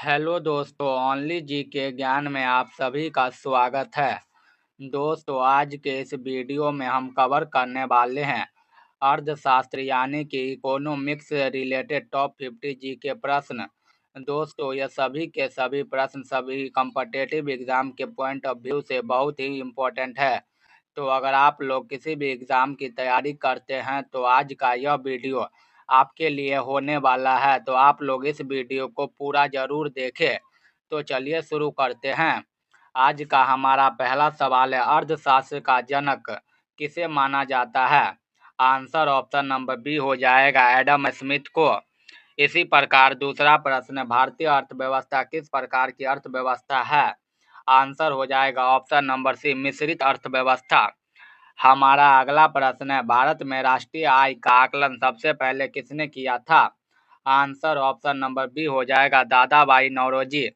Hello दोस्तों, only जी के ज्ञान में आप सभी का स्वागत है। दोस्तों, आज के इस वीडियो में हम कवर करने वाले हैं अर्थशास्त्र यानी कि इकोनॉमिक्स से रिलेटेड टॉप 50 जी के प्रश्न। दोस्तों, ये सभी के सभी प्रश्न सभी कॉम्पिटिटिव एग्जाम के पॉइंट ऑफ व्यू से बहुत ही इम्पोर्टेंट है। तो अगर आप लोग किसी भी एग्ज़ाम की तैयारी करते हैं तो आज का यह वीडियो आपके लिए होने वाला है, तो आप लोग इस वीडियो को पूरा ज़रूर देखें। तो चलिए शुरू करते हैं। आज का हमारा पहला सवाल है, अर्थशास्त्र का जनक किसे माना जाता है? आंसर ऑप्शन नंबर बी हो जाएगा एडम स्मिथ को। इसी प्रकार दूसरा प्रश्न, भारतीय अर्थव्यवस्था किस प्रकार की अर्थव्यवस्था है? आंसर हो जाएगा ऑप्शन नंबर सी, मिश्रित अर्थव्यवस्था। हमारा अगला प्रश्न है, भारत में राष्ट्रीय आय का आकलन सबसे पहले किसने किया था? आंसर ऑप्शन नंबर बी हो जाएगा दादा भाई नौरोजी।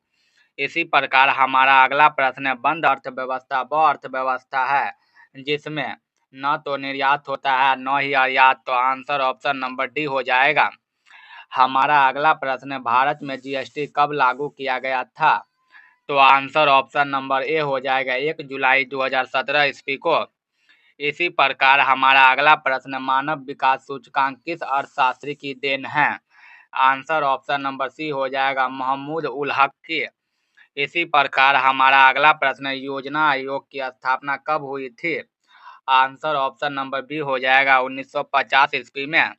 इसी प्रकार हमारा अगला प्रश्न है, बंद अर्थव्यवस्था वह अर्थव्यवस्था है जिसमें न तो निर्यात होता है न ही आयात, तो आंसर ऑप्शन नंबर डी हो जाएगा। हमारा अगला प्रश्न है, भारत में जीएसटी कब लागू किया गया था? तो आंसर ऑप्शन नंबर ए हो जाएगा 1 जुलाई 2017 ईस्वी को। इसी प्रकार हमारा अगला प्रश्न, मानव विकास सूचकांक किस अर्थशास्त्री की देन है? आंसर ऑप्शन नंबर सी हो जाएगा महमूद उल हक की। इसी प्रकार हमारा अगला प्रश्न, योजना आयोग की स्थापना कब हुई थी? आंसर ऑप्शन नंबर बी हो जाएगा 1950 ईस्वी में।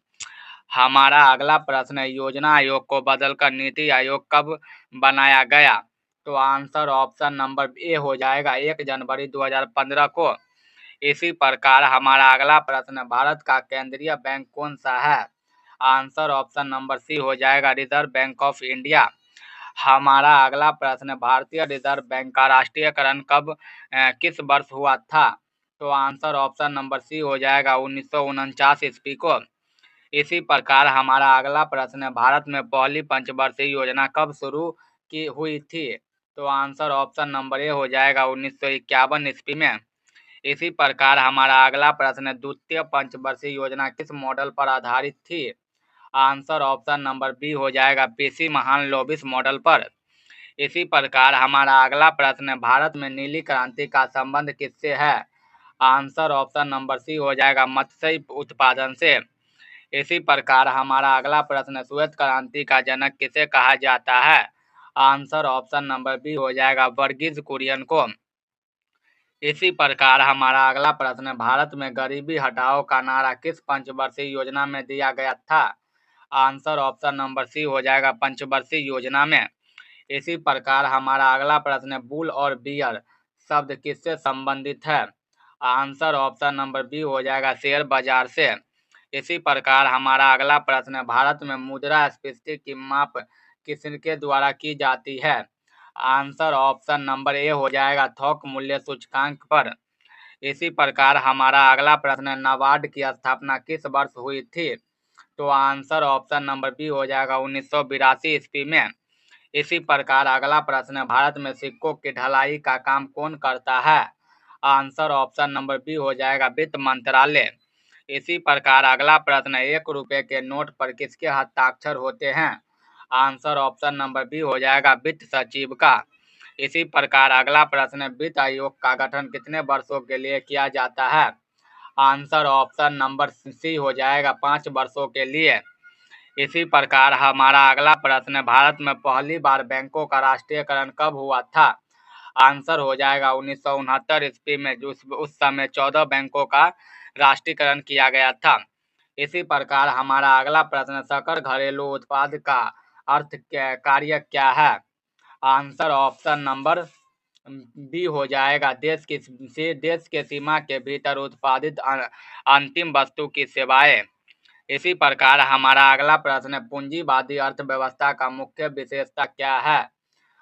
हमारा अगला प्रश्न है, योजना आयोग को बदलकर नीति आयोग कब बनाया गया? तो आंसर ऑप्शन नंबर ए हो जाएगा 1 जनवरी 2015 को। इसी प्रकार हमारा अगला प्रश्न, भारत का केंद्रीय बैंक कौन सा है? आंसर ऑप्शन नंबर सी हो जाएगा रिजर्व बैंक ऑफ इंडिया। हमारा अगला प्रश्न, भारतीय रिजर्व बैंक का राष्ट्रीयकरण किस वर्ष हुआ था? तो आंसर ऑप्शन नंबर सी हो जाएगा 1949 ईस्वी को। इसी प्रकार हमारा अगला प्रश्न है, भारत में पहली पंचवर्षीय योजना कब शुरू की हुई थी? तो आंसर ऑप्शन नंबर ए हो जाएगा 1951 ईस्वी में। इसी प्रकार हमारा अगला प्रश्न है, द्वितीय पंचवर्षीय योजना किस मॉडल पर आधारित थी? आंसर ऑप्शन नंबर बी हो जाएगा पीसी महालनोबिस मॉडल पर। इसी प्रकार हमारा अगला प्रश्न है, भारत में नीली क्रांति का संबंध किससे है? आंसर ऑप्शन नंबर सी हो जाएगा मत्स्य उत्पादन से। इसी प्रकार हमारा अगला प्रश्न, श्वेत क्रांति का जनक किसे कहा जाता है? आंसर ऑप्शन नंबर बी हो जाएगा वर्गीज कुरियन को। इसी प्रकार हमारा अगला प्रश्न, भारत में गरीबी हटाओ का नारा किस पंचवर्षीय योजना में दिया गया था? आंसर ऑप्शन नंबर सी हो जाएगा पंचवर्षीय योजना में। इसी प्रकार हमारा अगला प्रश्न, बुल और बियर शब्द किससे संबंधित है? आंसर ऑप्शन नंबर बी हो जाएगा शेयर बाजार से। इसी प्रकार हमारा अगला प्रश्न, भारत में मुद्रास्फीति की माप किसके द्वारा की जाती है? आंसर ऑप्शन नंबर ए हो जाएगा थोक मूल्य सूचकांक पर। इसी प्रकार हमारा अगला प्रश्न, नाबार्ड की स्थापना किस वर्ष हुई थी? तो आंसर ऑप्शन नंबर बी हो जाएगा 1982 ईस्वी में। इसी प्रकार अगला प्रश्न, भारत में सिक्कों की ढलाई का काम कौन करता है? आंसर ऑप्शन नंबर बी हो जाएगा वित्त मंत्रालय। इसी प्रकार अगला प्रश्न, 1 रुपये के नोट पर किसके हस्ताक्षर होते हैं? आंसर ऑप्शन नंबर बी हो जाएगा वित्त सचिव का। इसी प्रकार अगला प्रश्न, वित्त आयोग का गठन कितने वर्षों के लिए किया जाता है? आंसर ऑप्शन नंबर सी हो जाएगा 5 वर्षों के लिए। इसी प्रकार हमारा अगला प्रश्न, भारत में पहली बार बैंकों का राष्ट्रीयकरण कब हुआ था? आंसर हो जाएगा 1969 ईस्वी में, जो उस समय 14 बैंकों का राष्ट्रीयकरण किया गया था। इसी प्रकार हमारा अगला प्रश्न, सकल घरेलू उत्पाद का कार्य क्या है? आंसर ऑप्शन नंबर बी हो जाएगा देश के सीमा के भीतर उत्पादित अंतिम वस्तु की सेवाएं। इसी प्रकार हमारा अगला प्रश्न, पूंजीवादी अर्थव्यवस्था का मुख्य विशेषता क्या है?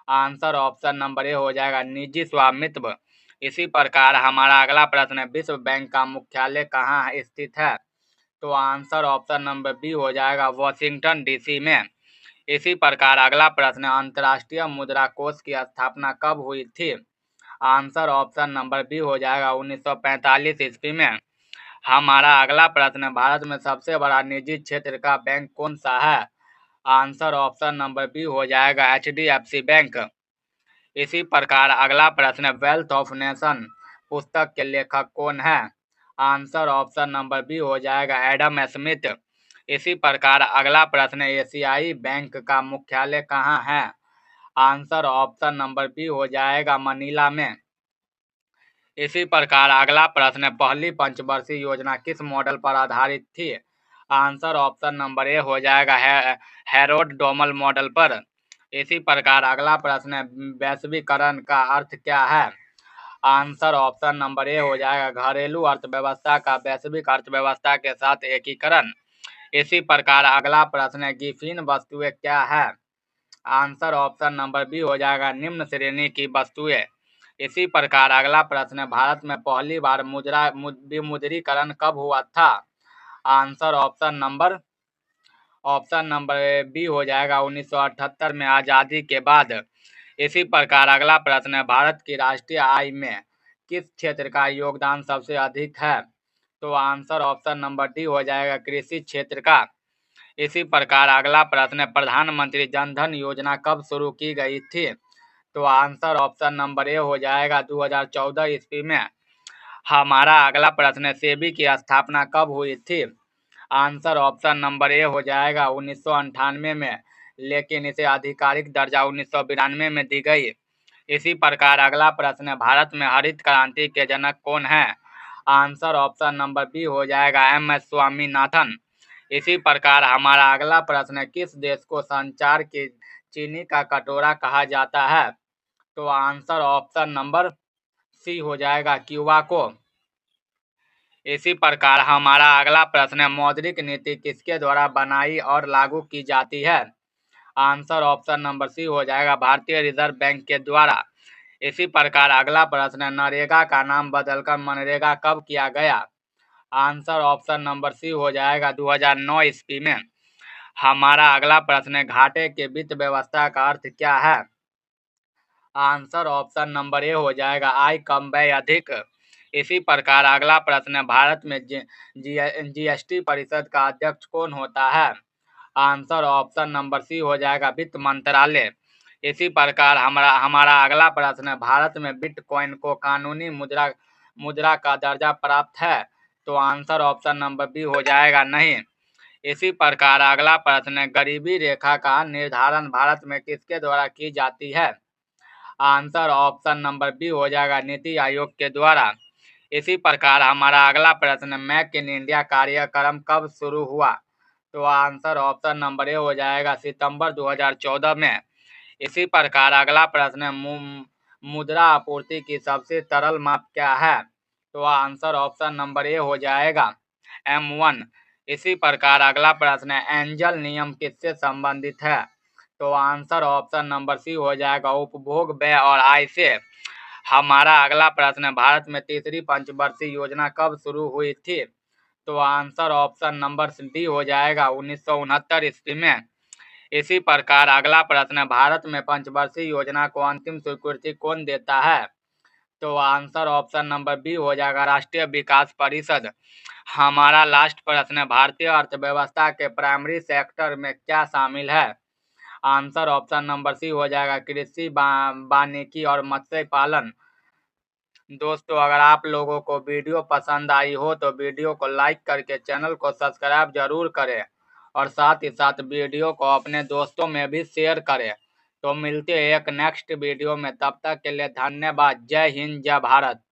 आंसर ऑप्शन नंबर ए हो जाएगा निजी स्वामित्व। इसी प्रकार हमारा अगला प्रश्न, विश्व बैंक का मुख्यालय कहाँ स्थित है? तो आंसर ऑप्शन नंबर बी हो जाएगा वॉशिंगटन डीसी में। इसी प्रकार अगला प्रश्न, अंतर्राष्ट्रीय मुद्रा कोष की स्थापना कब हुई थी? आंसर ऑप्शन नंबर बी हो जाएगा 1945 ईस्वी में। हमारा अगला प्रश्न, भारत में सबसे बड़ा निजी क्षेत्र का बैंक कौन सा है? आंसर ऑप्शन नंबर बी हो जाएगा HDFC बैंक। इसी प्रकार अगला प्रश्न, वेल्थ ऑफ नेशन पुस्तक के लेखक कौन है? आंसर ऑप्शन नंबर बी हो जाएगा एडम स्मिथ। इसी प्रकार अगला प्रश्न, एशियाई बैंक का मुख्यालय कहाँ है? आंसर ऑप्शन नंबर बी हो जाएगा मनीला में। इसी प्रकार अगला प्रश्न, पहली पंचवर्षीय योजना किस मॉडल पर आधारित थी? आंसर ऑप्शन नंबर ए हो जाएगा हैरोल्ड डोमल मॉडल पर। इसी प्रकार अगला प्रश्न, वैश्वीकरण का अर्थ क्या है? आंसर ऑप्शन नंबर ए हो जाएगा घरेलू अर्थव्यवस्था का वैश्विक अर्थव्यवस्था के साथ एकीकरण। इसी प्रकार अगला प्रश्न, गिफिन वस्तुएं क्या है? आंसर ऑप्शन नंबर बी हो जाएगा निम्न श्रेणी की वस्तुएं। इसी प्रकार अगला प्रश्न, भारत में पहली बार विमुद्रीकरण कब हुआ था? आंसर ऑप्शन नंबर बी हो जाएगा 1978 में, आज़ादी के बाद। इसी प्रकार अगला प्रश्न, भारत की राष्ट्रीय आय में किस क्षेत्र का योगदान सबसे अधिक है? तो आंसर ऑप्शन नंबर डी हो जाएगा कृषि क्षेत्र का। इसी प्रकार अगला प्रश्न, प्रधानमंत्री जन धन योजना कब शुरू की गई थी? तो आंसर ऑप्शन नंबर ए हो जाएगा 2014 ईस्वी में। हमारा अगला प्रश्न, सेबी की स्थापना कब हुई थी? आंसर ऑप्शन नंबर ए हो जाएगा 1998 में, लेकिन इसे आधिकारिक दर्जा 1992 में दी गई। इसी प्रकार अगला प्रश्न, भारत में हरित क्रांति के जनक कौन है? आंसर ऑप्शन नंबर बी हो जाएगा MS स्वामीनाथन। इसी प्रकार हमारा अगला प्रश्न, किस देश को संचार की चीनी का कटोरा कहा जाता है? तो आंसर ऑप्शन नंबर सी हो जाएगा क्यूबा को। इसी प्रकार हमारा अगला प्रश्न, मौद्रिक नीति किसके द्वारा बनाई और लागू की जाती है? आंसर ऑप्शन नंबर सी हो जाएगा भारतीय रिजर्व बैंक के द्वारा। इसी प्रकार अगला प्रश्न, नरेगा का नाम बदलकर मनरेगा कब किया गया? आंसर ऑप्शन नंबर सी हो जाएगा 2009 ईस्वी में। हमारा अगला प्रश्न, घाटे के वित्त व्यवस्था का अर्थ क्या है? आंसर ऑप्शन नंबर ए हो जाएगा आय कम व्यय अधिक। इसी प्रकार अगला प्रश्न, भारत में GST परिषद का अध्यक्ष कौन होता है? आंसर ऑप्शन नंबर सी हो जाएगा वित्त मंत्रालय। इसी प्रकार हमारा अगला प्रश्न, भारत में बिटकॉइन को कानूनी मुद्रा का दर्जा प्राप्त है? तो आंसर ऑप्शन नंबर बी हो जाएगा नहीं। इसी प्रकार अगला प्रश्न, गरीबी रेखा का निर्धारण भारत में किसके द्वारा की जाती है? आंसर ऑप्शन नंबर बी हो जाएगा नीति आयोग के द्वारा। इसी प्रकार हमारा अगला प्रश्न, मेक इन इंडिया कार्यक्रम कब शुरू हुआ? तो आंसर ऑप्शन नंबर ए हो जाएगा सितंबर 2014 में। इसी प्रकार अगला प्रश्न, मुद्रा आपूर्ति की सबसे तरल माप क्या है? तो आंसर ऑप्शन नंबर ए हो जाएगा M1। इसी प्रकार अगला प्रश्न, एंजल नियम किससे संबंधित है? तो आंसर ऑप्शन नंबर सी हो जाएगा उपभोग, व्यय और आय से। हमारा अगला प्रश्न, भारत में तीसरी पंचवर्षीय योजना कब शुरू हुई थी? तो आंसर ऑप्शन नंबर डी हो जाएगा 1969 ईस्वी में। इसी प्रकार अगला प्रश्न, भारत में पंचवर्षीय योजना को अंतिम स्वीकृति कौन देता है? तो आंसर ऑप्शन नंबर बी हो जाएगा राष्ट्रीय विकास परिषद। हमारा लास्ट प्रश्न, भारतीय अर्थव्यवस्था के प्राइमरी सेक्टर में क्या शामिल है? आंसर ऑप्शन नंबर सी हो जाएगा कृषि, वानिकी और मत्स्य पालन। दोस्तों, अगर आप लोगों को वीडियो पसंद आई हो तो वीडियो को लाइक करके चैनल को सब्सक्राइब जरूर करें और साथ ही साथ वीडियो को अपने दोस्तों में भी शेयर करें। तो मिलते हैं एक नेक्स्ट वीडियो में, तब तक के लिए धन्यवाद। जय हिंद, जय भारत।